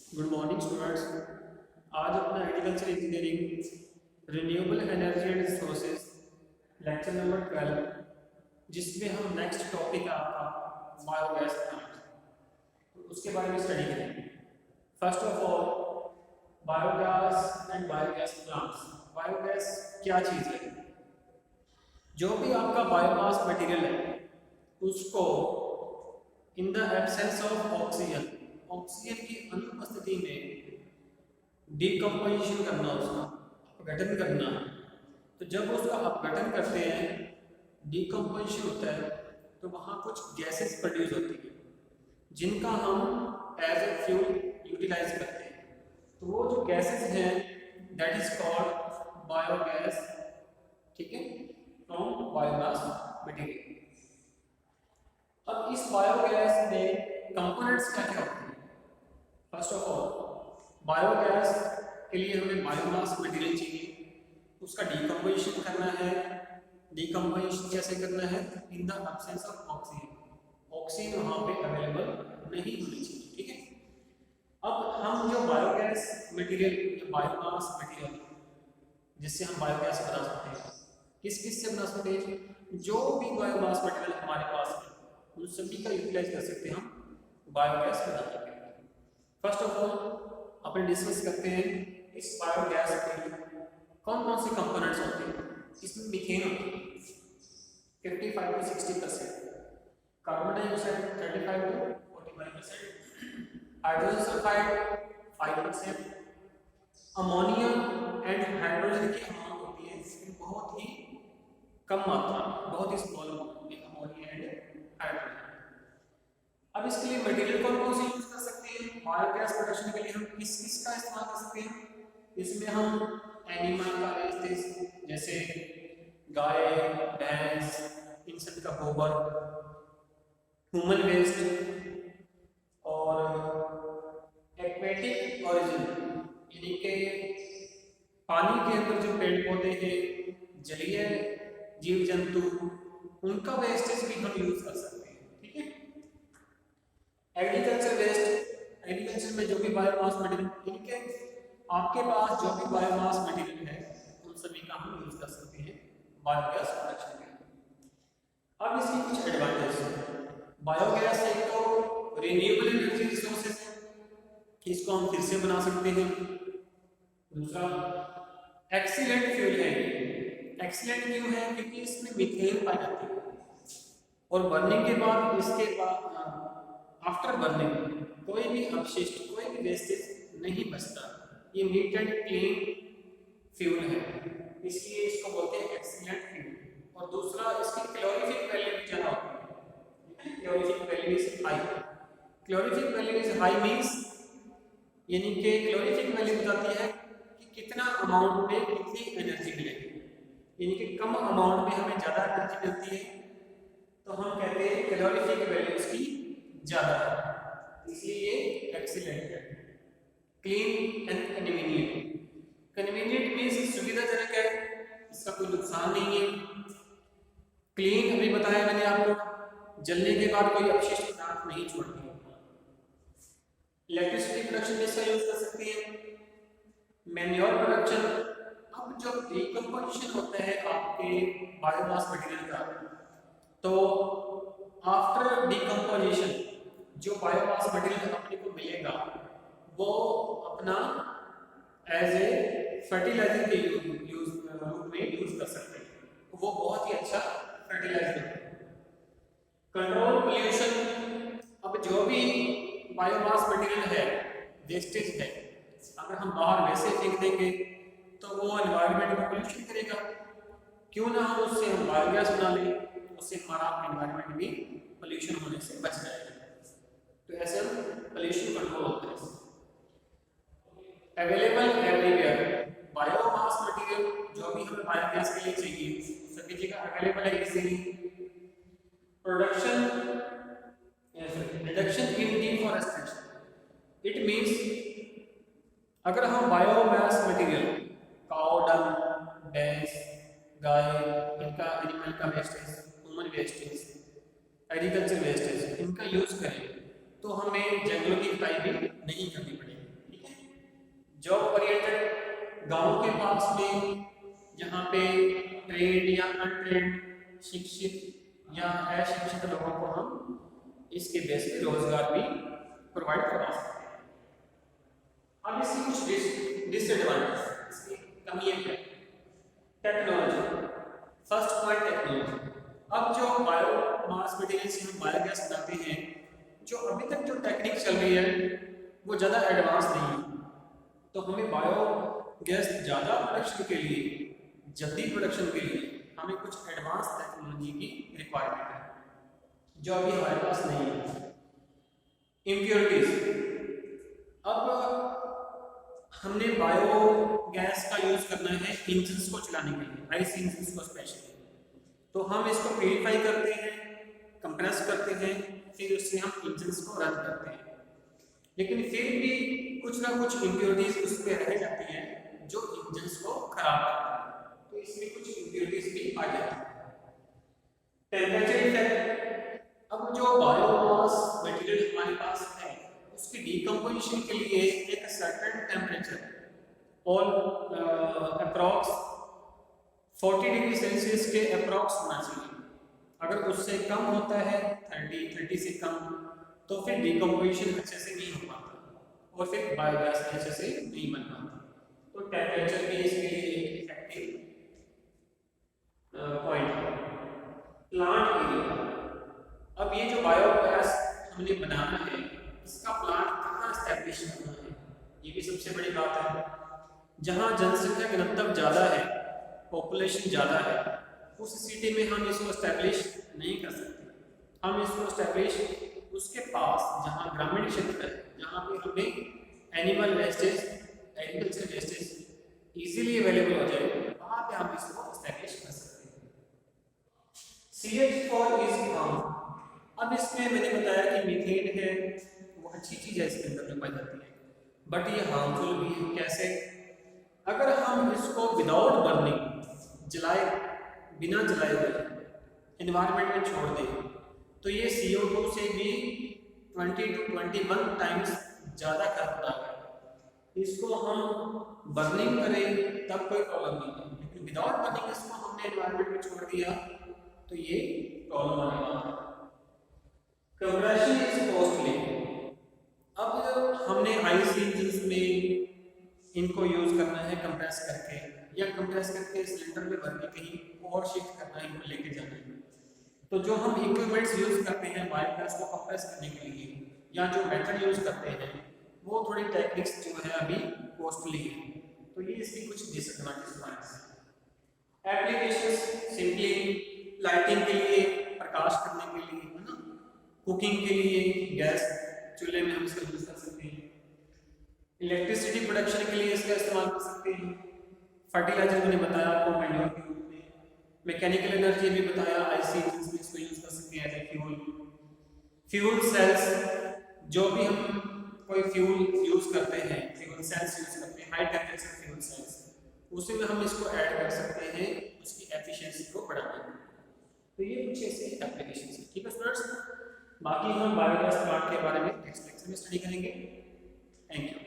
Good morning students. आज अपना agriculture engineering renewable energy and resources lecture number 12 जिसमें हम नेक्स्ट टॉपिक है आपका बायोगैस प्लांट, तो उसके बारे में स्टडी करेंगे। First of all biogas and biogas plants. Biogas क्या चीज़ है? जो भी आपका बायोमास मटेरियल है उसको in the absence of oxygen, oxygen की अनुपस्थिति में डिकम्पोजिशन करना, उसका अपघटन करना। तो जब उसका अपघटन करते हैं, डिकम्पोजिशन होता है, तो वहाँ कुछ गैसेस प्रोड्यूस होती है जिनका हम एज ए फ्यूल यूटिलाइज करते हैं। तो वो जो गैसेस हैं दैट इज कॉल्ड बायोगैस, ठीक है, फ्रॉम बायोमास मटेरियल। अब इस बायोगैस में कंपोनेंट्स क्या क्या होते हैं? फर्स्ट ऑफ ऑल बायोगैस के लिए हमें बायोमास मटेरियल चाहिए, उसका डिकम्पोजिशन करना है। डिकम्पोजिशन कैसे करना है? In the absence of oxygen, oxygen वहाँ पे अवेलेबल नहीं होनी चाहिए, ठीक है। अब हम जो बायोगैस मटेरियल या बायोमास मटेरियल जिससे हम बायोगैस बना सकते हैं, किस किस से बना सकते हैं? जो भी बायोमास मटेरियल हमारे पास है उन सभी का यूटिलाइज कर सकते हैं हम बायोगैस बना सकते हैं। First of all upon discuss करते हैं इस बायोगैस के कौन कौन से कंपोनेंट्स होते हैं। इसमें मीथेन होती है 55 to 60%, carbon dioxide 35 to 45%, hydrogen sulphide 5%, ammonia and hydrogen की अमाउंट होती है इसमें बहुत ही कम मात्रा, बहुत ही स्मॉल अमाउंट में अमोनिया एंड हाइड्रोजन। अब इसके लिए मटेरियल कौन कौन से यूज कर सकते हैं? बायोगैस प्रोडक्शन के लिए हम किस किस का इस्तेमाल कर सकते हैं? इसमें हम एनिमल का वेस्टेज जैसे गाय, भैंस, इन सब का गोबर, ह्यूमन वेस्ट और एक्वेटिक ओरिजिन यानी कि पानी के अंदर जो पेड़ पौधे हैं, जलीय जीव जंतु, उनका वेस्टेज भी हम यूज कर सकते हैं, ठीक है। एग्रीकल्चर वेस्ट, एग्रीकल्चर में जो भी बायोमास मटेरियल, इनके आपके पास जो भी बायोमास मटेरियल है उन सभी का हम यूज कर सकते हैं बायोगैस प्रोडक्शन के लिए। अब इसकी कुछ एडवांटेज है। बायोगैस एक तो रिन्यूएबल एनर्जी रिसोर्सेज है, इसको हम फिर से बना सकते हैं। दूसरा एक्सीलेंट फ्यूल है। एक्सीलेंट क्यों है? क्योंकि इसमें मीथेन पाई जाती है और बर्निंग के बाद, इसके बाद आफ्टर बर्निंग कोई भी अवशिष्ट, कोई भी वेस्टेज नहीं बचता। ये नीट एंड क्लीन फ्यूल है, इसलिए इसको बोलते हैं एक्सीलेंट फ्यूल। और दूसरा इसकी कैलोरीफिक वैल्यू भी ज़्यादा होती है, calorific value is high. Calorific value is high means यानी कि कैलोरीफिक वैल्यू बताती है कि कितना अमाउंट में कितनी एनर्जी मिलेगी, यानी कि कम अमाउंट में हमें ज़्यादा एनर्जी मिलती है, तो हम कहते हैं कैलोरीफिक वैल्यू इसकी ज़्यादा है, इसलिए ये एक्सीलेंट है। Clean and convenient. Convenient means सुविधाजनक है, इसका कोई नुकसान नहीं है। क्लीन अभी बताया मैंने आपको, जलने के बाद कोई अपशिष्ट पदार्थ नहीं छोड़ती। इलेक्ट्रिसिटी प्रोडक्शन में इसका यूज कर सकती है। मैन्योर प्रोडक्शन, अब जब डिकम्पोजिशन होता है आपके बायोमास मटेरियल का, तो आफ्टर डिकम्पोजिशन जो बायोमास मटेरियल अपने को मिलेगा वो अपना एज ए फर्टिलाइजर के रूप में यूज कर सकते हैं, वो बहुत ही अच्छा फर्टिलाइजर है। कंट्रोल पोल्यूशन, अब जो भी बायोमास मटेरियल है, वेस्टेज है, अगर हम बाहर वैसे फेंक देंगे तो वो एनवायरनमेंट को पोल्यूशन करेगा। क्यों ना हम उससे हम बायोगैस बना लें, उससे हमारा एनवायरनमेंट भी पोल्यूशन होने से बच जाएगा। तो ऐसे हम पोल्यूशन कंट्रोल होता है। अवेलेबल एवरीवेयर, बायोमास मटेरियल जो भी हमें बायोगैस के लिए चाहिए सभी जगह अवेलेबल है easily. Production, reduction in deforestation, it means अगर हम बायोमास मटेरियल काउ डंग, भैंस, गाय, इनका एनिमल का wastage, human wastage, agriculture wastage, इनका यूज करें तो हमें जंगलों की कटाई भी नहीं करनी पड़ेगी। जॉब ओरिएंटेड गाँव के पास में जहाँ पे ट्रेंड या अनट्रेंड शिक्षित या अशिक्षित लोगों को हम इसके बेस पे रोजगार भी प्रोवाइड करा सकते हैं। अब इसकी कुछ डिसएडवांटेज, इसकी कमियां क्या? Technology, first point technology. अब जो बायोमास मटेरियल से हम बायोगैस बनाते हैं, जो अभी तक जो टेक्निक चल रही है वो ज़्यादा एडवांस नहीं है, तो हमें बायोगैस ज़्यादा प्रोडक्शन के लिए, जल्दी प्रोडक्शन के लिए हमें कुछ एडवांस टेक्नोलॉजी की रिक्वायरमेंट है जो अभी हमारे पास नहीं है। इम्प्योरिटीज, अब हमने बायोगैस का यूज़ करना है इंजन्स को चलाने के लिए, आईसी इंजन्स को स्पेशली, तो हम इसको प्यूरिफाई करते हैं, कंप्रेस करते हैं, फिर उससे हम इंजन्स को रन करते हैं, लेकिन फिर भी कुछ ना कुछ इम्प्योरिटीज उसमें रह जाती हैं जो इंजन्स को खराब करती है, तो इसमें कुछ इम्प्योरिटीज भी आ जाती है। टेम्परेचर इफेक्ट, अब जो बायोमास मटेरियल हमारे पास है उसकी डीकम्पोजिशन के लिए एक सर्टेन टेम्परेचर और अप्रॉक्स 40 डिग्री सेल्सियस के अप्रॉक्स होना चाहिए। अगर उससे कम होता है 30 से कम, तो फिर डीकम्पोजिशन अच्छे से नहीं हो पाता और फिर बायोगैस अच्छे से नहीं बन पाता। तो टेम्परेचर भी इसके लिए एक इफेक्टिव पॉइंट है। प्लांट एरिया, अब ये जो बायोगैस हमने बनाना है इसका प्लांट कहाँ एस्टेब्लिश करना है, ये भी सबसे बड़ी बात है। जहाँ जनसंख्या घनत्व ज़्यादा है, पॉपुलेशन ज़्यादा है, उस सिटी में हम इसको एस्टेब्लिश नहीं कर सकते। हम इसको एस्टेब्लिश उसके पास जहाँ ग्रामीण क्षेत्र है, जहाँ पे हमें animal wastage, agriculture wastage easily available हो जाए, वहाँ पे हम इसको एस्टेब्लिश कर सकते हैं। CH4 इज हार्मफुल, अब इसमें मैंने बताया कि मीथेन है वो अच्छी चीज़ है इसके अंदर जो पाई जाती है, बट ये हार्मफुल भी है। कैसे? अगर हम इसको विदाउट बर्निंग, जलाए बिना जलाए हुए एनवायरनमेंट में छोड़ दें, तो ये CO2 से भी 20 to 21 टाइम्स ज़्यादा खतरनाक है। इसको हम बर्निंग करें तब कोई प्रॉब्लम नहीं है, लेकिन विदाउट बर्निंग इसको हमने एनवायरनमेंट में छोड़ दिया तो ये प्रॉब्लम आने वाला है। कंप्रेशन इज कॉस्टली, अब हमने आईसी इंजन्स में इनको यूज़ करना है कंप्रेस करके, या कंप्रेस करके सिलेंडर में भर के कहीं और शिफ्ट करना है, इनको लेके जाना है, तो जो हम इक्विपमेंट्स यूज़ करते हैं बायोगैस को कंप्रेस करने के लिए, या जो मेथड यूज़ करते हैं वो थोड़ी टेक्निक्स जो है अभी कॉस्टली है, तो ये इसकी कुछ डिसएडवांटेज हैं। एप्लीकेशंस सिंपली लाइटिंग के लिए, प्रकाश करने के लिए, है ना, कुकिंग के लिए गैस चूल्हे में हम इसका यूज़ कर सकते हैं, इलेक्ट्रिसिटी प्रोडक्शन के लिए इसका इस्तेमाल कर सकते हैं, फर्टिलाइजर मैंने बताया आपको मैन्योर के रूप में, मैकेनिकल एनर्जी भी बताया, आईसी इंजन्स में इसको यूज़ कर सकते हैं as a fuel. Fuel cells, जो भी हम कोई फ्यूल यूज़ करते हैं, फ्यूल सेल्स यूज़ करते हैं, हाई टेम्परेचर फ्यूल सेल्स, उसी में हम इसको ऐड कर सकते हैं उसकी एफिशिएंसी को बढ़ाने के लिए। तो ये कुछ ऐसे एप्लीकेशन है। ठीक है स्टूडेंट्स, बाकी हम बायोगैस प्लांट के बारे में नेक्स्ट लेक्चर में स्टडी करेंगे। Thank you.